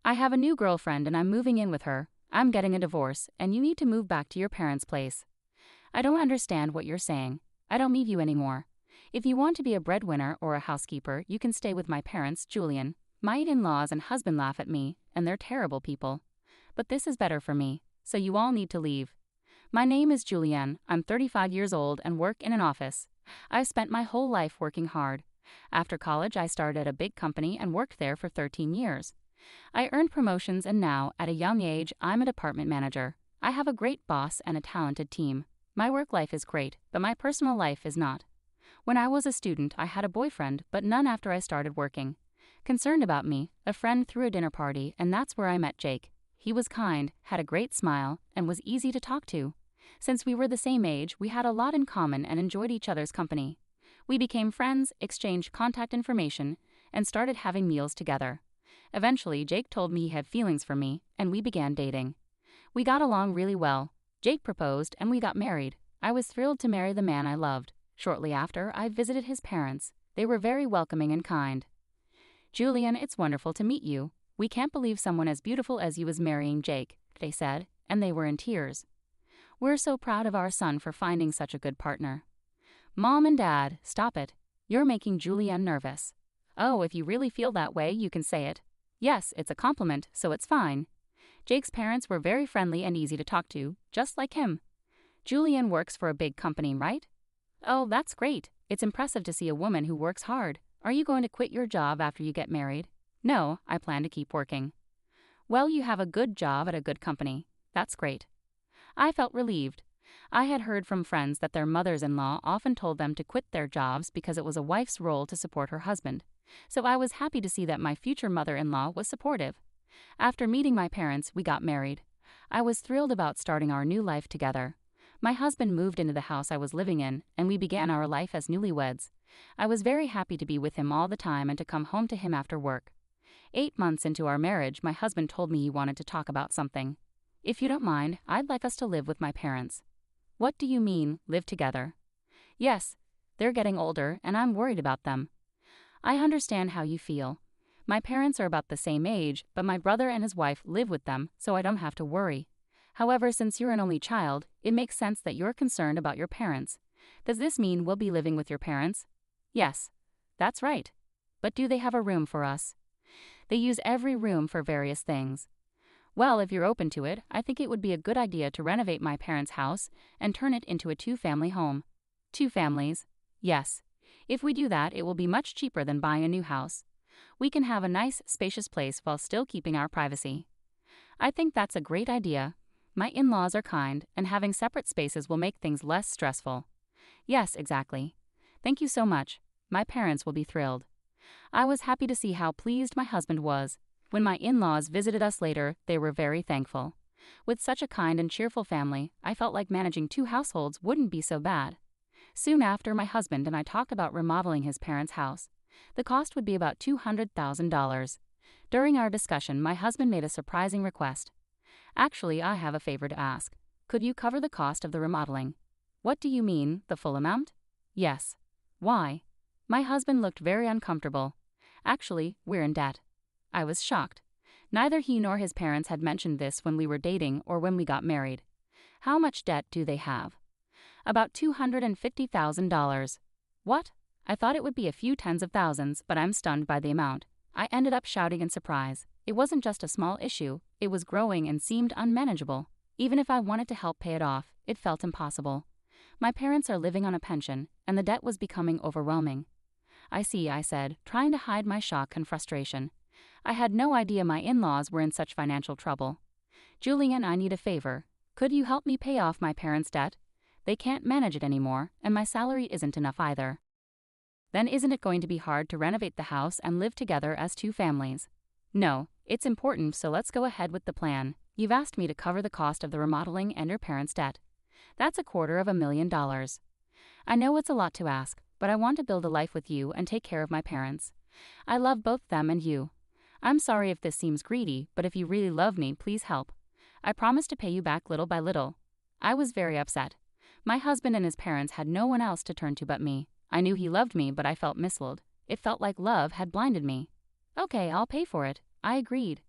I have a new girlfriend and I'm moving in with her. I'm getting a divorce, and you need to move back to your parents' place. I don't understand what you're saying. I don't need you anymore. If you want to be a breadwinner or a housekeeper, you can stay with my parents, Julian. My in-laws and husband laugh at me, and they're terrible people. But this is better for me, so you all need to leave. My name is Julianne. I'm 35 years old and work in an office. I've spent my whole life working hard. After college, I started at a big company and worked there for 13 years. I earned promotions and now, at a young age, I'm a department manager. I have a great boss and a talented team. My work life is great, but my personal life is not. When I was a student, I had a boyfriend, but none after I started working. Concerned about me, a friend threw a dinner party, and that's where I met Jake. He was kind, had a great smile, and was easy to talk to. Since we were the same age, we had a lot in common and enjoyed each other's company. We became friends, exchanged contact information, and started having meals together. Eventually, Jake told me he had feelings for me, and we began dating. We got along really well. Jake proposed, and we got married. I was thrilled to marry the man I loved. Shortly after, I visited his parents. They were very welcoming and kind. Julian, it's wonderful to meet you. We can't believe someone as beautiful as you is marrying Jake, they said, and they were in tears. We're so proud of our son for finding such a good partner. Mom and Dad, stop it. You're making Julianne nervous. Oh, if you really feel that way, you can say it. Yes, it's a compliment, so it's fine. Jake's parents were very friendly and easy to talk to, just like him. Julianne works for a big company, right? Oh, that's great. It's impressive to see a woman who works hard. Are you going to quit your job after you get married? No, I plan to keep working. Well, you have a good job at a good company. That's great. I felt relieved. I had heard from friends that their mothers-in-law often told them to quit their jobs because it was a wife's role to support her husband. So I was happy to see that my future mother-in-law was supportive. After meeting my parents, we got married. I was thrilled about starting our new life together. My husband moved into the house I was living in, and we began our life as newlyweds. I was very happy to be with him all the time and to come home to him after work. 8 months into our marriage, my husband told me he wanted to talk about something. If you don't mind, I'd like us to live with my parents. What do you mean, live together? Yes, they're getting older, and I'm worried about them. I understand how you feel. My parents are about the same age, but my brother and his wife live with them, so I don't have to worry. However, since you're an only child, it makes sense that you're concerned about your parents. Does this mean we'll be living with your parents? Yes, that's right. But do they have a room for us? They use every room for various things. Well, if you're open to it, I think it would be a good idea to renovate my parents' house and turn it into a 2-family home. 2 families? Yes. If we do that, it will be much cheaper than buying a new house. We can have a nice, spacious place while still keeping our privacy. I think that's a great idea. My in-laws are kind, and having separate spaces will make things less stressful. Yes, exactly. Thank you so much. My parents will be thrilled. I was happy to see how pleased my husband was. When my in-laws visited us later, they were very thankful. With such a kind and cheerful family, I felt like managing 2 households wouldn't be so bad. Soon after, my husband and I talked about remodeling his parents' house. The cost would be about $200,000. During our discussion, my husband made a surprising request. Actually, I have a favor to ask. Could you cover the cost of the remodeling? What do you mean, the full amount? Yes. Why? My husband looked very uncomfortable. Actually, we're in debt. I was shocked. Neither he nor his parents had mentioned this when we were dating or when we got married. How much debt do they have? About $250,000. What? I thought it would be a few tens of thousands, but I'm stunned by the amount. I ended up shouting in surprise. It wasn't just a small issue, it was growing and seemed unmanageable. Even if I wanted to help pay it off, it felt impossible. My parents are living on a pension, and the debt was becoming overwhelming. I see, I said, trying to hide my shock and frustration. I had no idea my in-laws were in such financial trouble. Julian, I need a favor. Could you help me pay off my parents' debt? They can't manage it anymore, and my salary isn't enough either. Then isn't it going to be hard to renovate the house and live together as 2 families? No, it's important, so let's go ahead with the plan. You've asked me to cover the cost of the remodeling and your parents' debt. That's $250,000. I know it's a lot to ask, but I want to build a life with you and take care of my parents. I love both them and you. I'm sorry if this seems greedy, but if you really love me, please help. I promise to pay you back little by little. I was very upset. My husband and his parents had no one else to turn to but me. I knew he loved me, but I felt misled. It felt like love had blinded me. Okay, I'll pay for it. I agreed.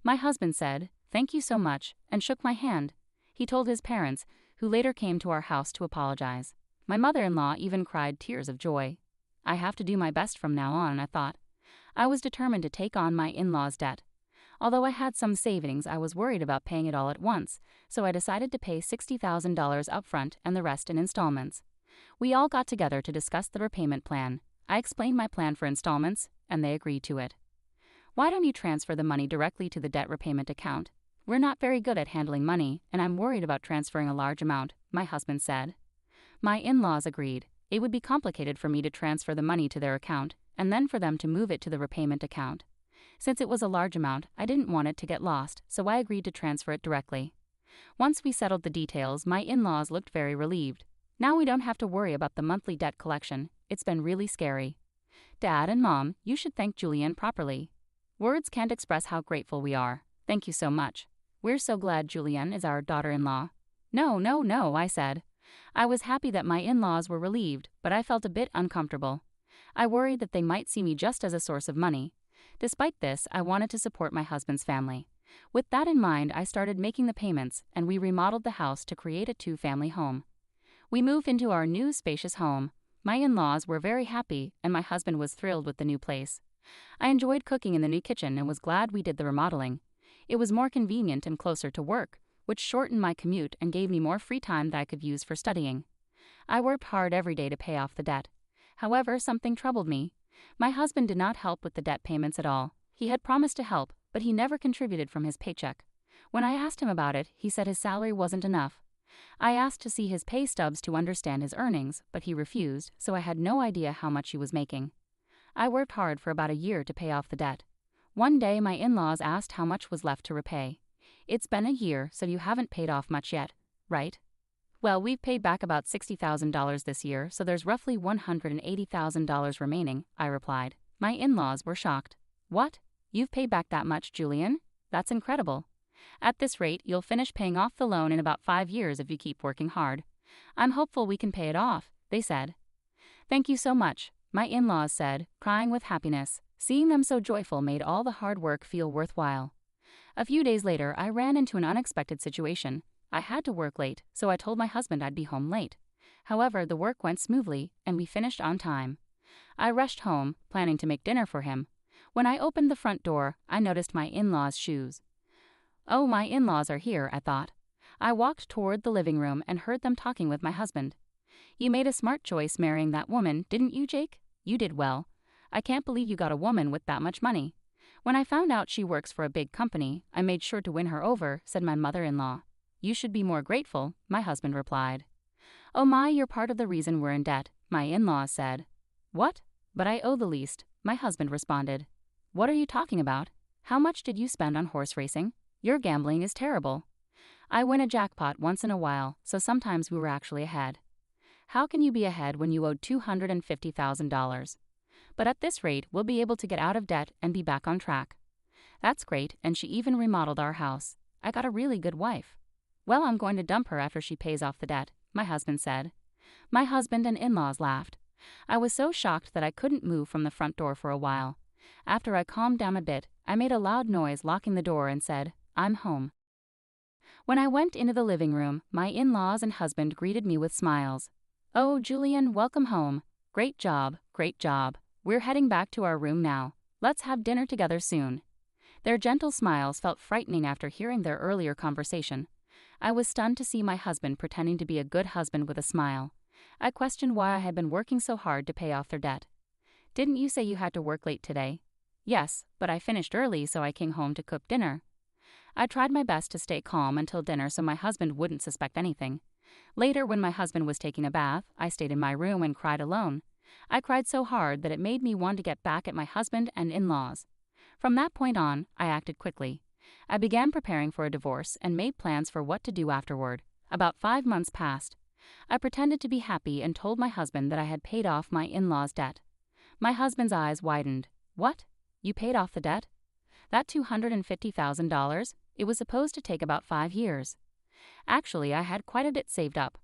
My husband said, "Thank you so much," and shook my hand. He told his parents, who later came to our house to apologize. My mother-in-law even cried tears of joy. I have to do my best from now on, I thought. I was determined to take on my in-laws' debt. Although I had some savings, I was worried about paying it all at once, so I decided to pay $60,000 upfront and the rest in installments. We all got together to discuss the repayment plan. I explained my plan for installments, and they agreed to it. "Why don't you transfer the money directly to the debt repayment account? We're not very good at handling money, and I'm worried about transferring a large amount," my husband said. My in-laws agreed. It would be complicated for me to transfer the money to their account, and then for them to move it to the repayment account. Since it was a large amount, I didn't want it to get lost, so I agreed to transfer it directly. Once we settled the details, my in-laws looked very relieved. Now we don't have to worry about the monthly debt collection. It's been really scary. Dad and Mom, you should thank Julianne properly. Words can't express how grateful we are. Thank you so much. We're so glad Julianne is our daughter-in-law. No, I said. I was happy that my in-laws were relieved, but I felt a bit uncomfortable. I worried that they might see me just as a source of money. Despite this, I wanted to support my husband's family. With that in mind, I started making the payments, and we remodeled the house to create a two-family home. We moved into our new spacious home. My in-laws were very happy, and my husband was thrilled with the new place. I enjoyed cooking in the new kitchen and was glad we did the remodeling. It was more convenient and closer to work, which shortened my commute and gave me more free time that I could use for studying. I worked hard every day to pay off the debt. However, something troubled me. My husband did not help with the debt payments at all. He had promised to help, but he never contributed from his paycheck. When I asked him about it, he said his salary wasn't enough. I asked to see his pay stubs to understand his earnings, but he refused, so I had no idea how much he was making. I worked hard for about a year to pay off the debt. One day, my in-laws asked how much was left to repay. "It's been a year, so you haven't paid off much yet, right?" "Well, we've paid back about $60,000 this year, so there's roughly $180,000 remaining," I replied. My in-laws were shocked. "What? You've paid back that much, Julian? That's incredible. At this rate, you'll finish paying off the loan in about 5 years if you keep working hard. I'm hopeful we can pay it off," they said. "Thank you so much," my in-laws said, crying with happiness. Seeing them so joyful made all the hard work feel worthwhile. A few days later, I ran into an unexpected situation. I had to work late, so I told my husband I'd be home late. However, the work went smoothly, and we finished on time. I rushed home, planning to make dinner for him. When I opened the front door, I noticed my in-laws' shoes. "Oh, my in-laws are here," I thought. I walked toward the living room and heard them talking with my husband. "You made a smart choice marrying that woman, didn't you, Jake? You did well. I can't believe you got a woman with that much money." "When I found out she works for a big company, I made sure to win her over," said my mother-in-law. "You should be more grateful," my husband replied. "Oh my, you're part of the reason we're in debt," my in-laws said. "What? But I owe the least," my husband responded. "What are you talking about? How much did you spend on horse racing? Your gambling is terrible." "I win a jackpot once in a while, so sometimes we were actually ahead." "How can you be ahead when you owed $250,000? But at this rate, we'll be able to get out of debt and be back on track." "That's great, and she even remodeled our house. I got a really good wife." "Well, I'm going to dump her after she pays off the debt," my husband said. My husband and in-laws laughed. I was so shocked that I couldn't move from the front door for a while. After I calmed down a bit, I made a loud noise locking the door and said, "I'm home." When I went into the living room, my in-laws and husband greeted me with smiles. "Oh, Julian, welcome home. Great job, great job. We're heading back to our room now. Let's have dinner together soon." Their gentle smiles felt frightening after hearing their earlier conversation. I was stunned to see my husband pretending to be a good husband with a smile. I questioned why I had been working so hard to pay off their debt. "Didn't you say you had to work late today?" "Yes, but I finished early, so I came home to cook dinner." I tried my best to stay calm until dinner so my husband wouldn't suspect anything. Later, when my husband was taking a bath, I stayed in my room and cried alone. I cried so hard that it made me want to get back at my husband and in-laws. From that point on, I acted quickly. I began preparing for a divorce and made plans for what to do afterward. About 5 months passed. I pretended to be happy and told my husband that I had paid off my in-laws' debt. My husband's eyes widened. "What? You paid off the debt? That $250,000? It was supposed to take about 5 years. Actually, I had quite a bit saved up.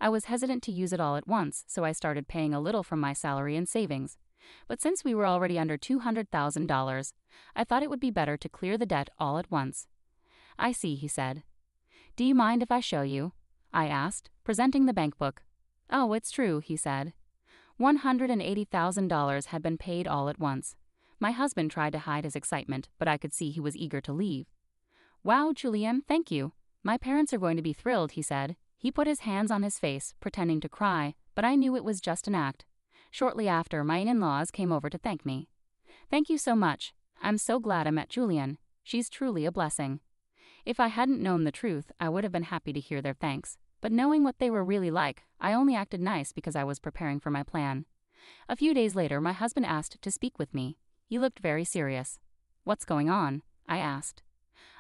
I was hesitant to use it all at once, so I started paying a little from my salary and savings. But since we were already under $200,000, I thought it would be better to clear the debt all at once. I see, he said. Do you mind if I show you? I asked, presenting the bank book. Oh, it's true, he said. $180,000 had been paid all at once. My husband tried to hide his excitement, but I could see he was eager to leave. Wow, Julian, thank you. My parents are going to be thrilled, he said. He put his hands on his face, pretending to cry, but I knew it was just an act. Shortly after, my in-laws came over to thank me. Thank you so much. I'm so glad I met Julian. She's truly a blessing. If I hadn't known the truth, I would have been happy to hear their thanks. But knowing what they were really like, I only acted nice because I was preparing for my plan. A few days later, my husband asked to speak with me. He looked very serious. What's going on? I asked.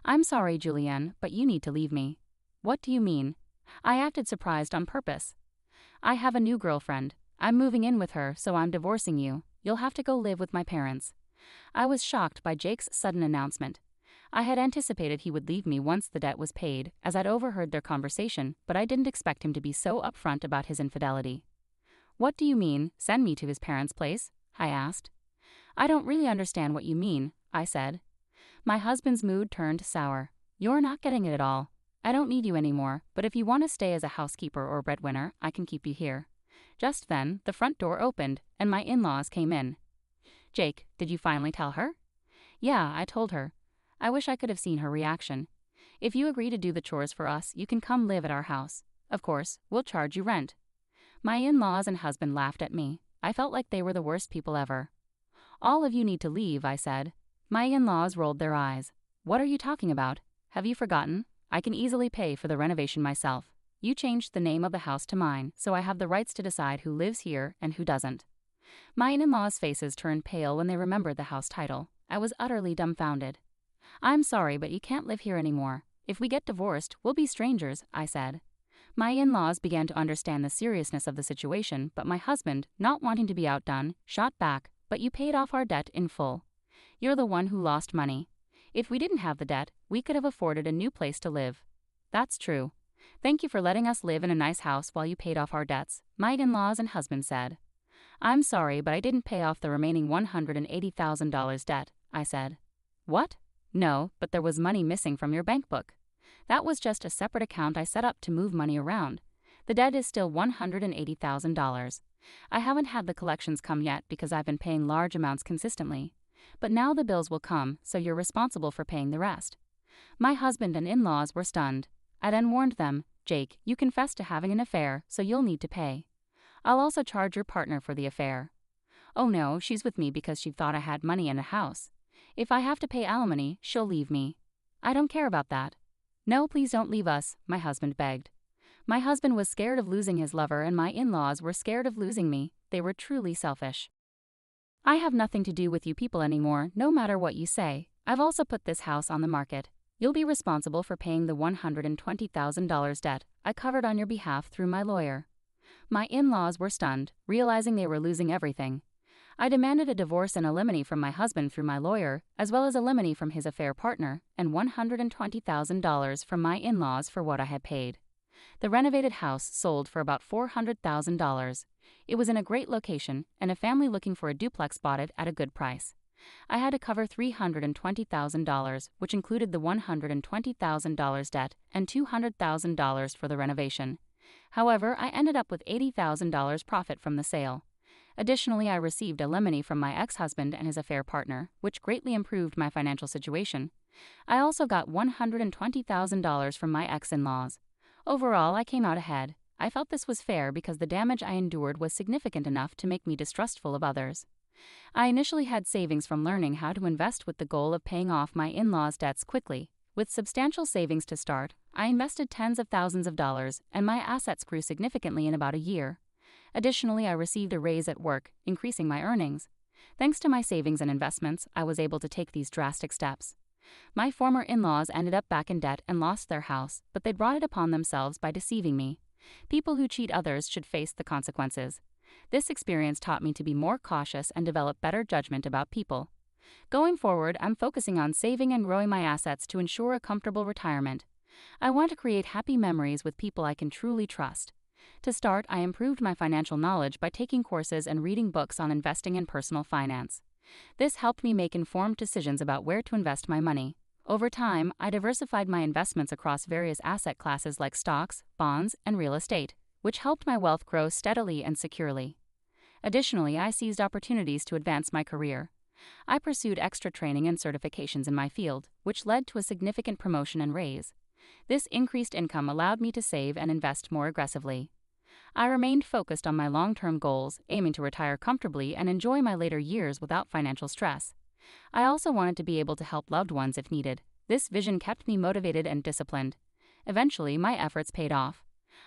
I'm sorry, Julianne, but you need to leave me. What do you mean? I acted surprised on purpose. I have a new girlfriend. I'm moving in with her, so I'm divorcing you. You'll have to go live with my parents. I was shocked by Jake's sudden announcement. I had anticipated he would leave me once the debt was paid, as I'd overheard their conversation, but I didn't expect him to be so upfront about his infidelity. What do you mean, send me to his parents' place? I asked. I don't really understand what you mean, I said. My husband's mood turned sour. You're not getting it at all. I don't need you anymore, but if you want to stay as a housekeeper or breadwinner, I can keep you here. Just then, the front door opened, and my in-laws came in. Jake, did you finally tell her? Yeah, I told her. I wish I could have seen her reaction. If you agree to do the chores for us, you can come live at our house. Of course, we'll charge you rent. My in-laws and husband laughed at me. I felt like they were the worst people ever. All of you need to leave, I said. My in-laws rolled their eyes. What are you talking about? Have you forgotten? I can easily pay for the renovation myself. You changed the name of the house to mine, so I have the rights to decide who lives here and who doesn't. My in-laws' faces turned pale when they remembered the house title. I was utterly dumbfounded. I'm sorry, but you can't live here anymore. If we get divorced, we'll be strangers, I said. My in-laws began to understand the seriousness of the situation, but my husband, not wanting to be outdone, shot back, but you paid off our debt in full. You're the one who lost money. If we didn't have the debt, we could have afforded a new place to live. That's true. Thank you for letting us live in a nice house while you paid off our debts, my in-laws and husband said. I'm sorry, but I didn't pay off the remaining $180,000 debt, I said. What? No, but there was money missing from your bank book. That was just a separate account I set up to move money around. The debt is still $180,000. I haven't had the collections come yet because I've been paying large amounts consistently. But now the bills will come, so you're responsible for paying the rest. My husband and in-laws were stunned. I then warned them, Jake, you confessed to having an affair, so you'll need to pay. I'll also charge your partner for the affair. Oh no, she's with me because she thought I had money and a house. If I have to pay alimony, she'll leave me. I don't care about that. No, please don't leave us, my husband begged. My husband was scared of losing his lover and my in-laws were scared of losing me. They were truly selfish. I have nothing to do with you people anymore, no matter what you say. I've also put this house on the market. You'll be responsible for paying the $120,000 debt I covered on your behalf through my lawyer. My in-laws were stunned, realizing they were losing everything. I demanded a divorce and alimony from my husband through my lawyer, as well as alimony from his affair partner, and $120,000 from my in-laws for what I had paid. The renovated house sold for about $400,000. It was in a great location, and a family looking for a duplex bought it at a good price. I had to cover $320,000, which included the $120,000 debt and $200,000 for the renovation. However, I ended up with $80,000 profit from the sale. Additionally, I received alimony from my ex-husband and his affair partner, which greatly improved my financial situation. I also got $120,000 from my ex-in-laws. Overall, I came out ahead. I felt this was fair because the damage I endured was significant enough to make me distrustful of others. I initially had savings from learning how to invest with the goal of paying off my in-laws' debts quickly. With substantial savings to start, I invested tens of thousands of dollars, and my assets grew significantly in about a year. Additionally, I received a raise at work, increasing my earnings. Thanks to my savings and investments, I was able to take these drastic steps. My former in-laws ended up back in debt and lost their house, but they brought it upon themselves by deceiving me. People who cheat others should face the consequences. This experience taught me to be more cautious and develop better judgment about people. Going forward, I'm focusing on saving and growing my assets to ensure a comfortable retirement. I want to create happy memories with people I can truly trust. To start, I improved my financial knowledge by taking courses and reading books on investing and personal finance. This helped me make informed decisions about where to invest my money. Over time, I diversified my investments across various asset classes like stocks, bonds, and real estate, which helped my wealth grow steadily and securely. Additionally, I seized opportunities to advance my career. I pursued extra training and certifications in my field, which led to a significant promotion and raise. This increased income allowed me to save and invest more aggressively. I remained focused on my long-term goals, aiming to retire comfortably and enjoy my later years without financial stress. I also wanted to be able to help loved ones if needed. This vision kept me motivated and disciplined. Eventually, my efforts paid off.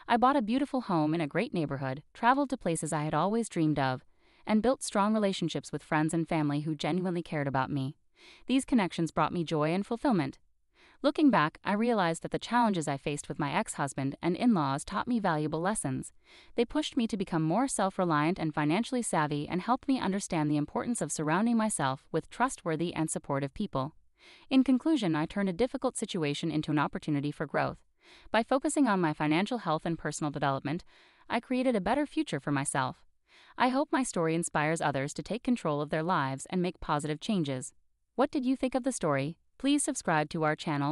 I bought a beautiful home in a great neighborhood, traveled to places I had always dreamed of, and built strong relationships with friends and family who genuinely cared about me. These connections brought me joy and fulfillment. Looking back, I realized that the challenges I faced with my ex-husband and in-laws taught me valuable lessons. They pushed me to become more self-reliant and financially savvy and helped me understand the importance of surrounding myself with trustworthy and supportive people. In conclusion, I turned a difficult situation into an opportunity for growth. By focusing on my financial health and personal development, I created a better future for myself. I hope my story inspires others to take control of their lives and make positive changes. What did you think of the story? Please subscribe to our channel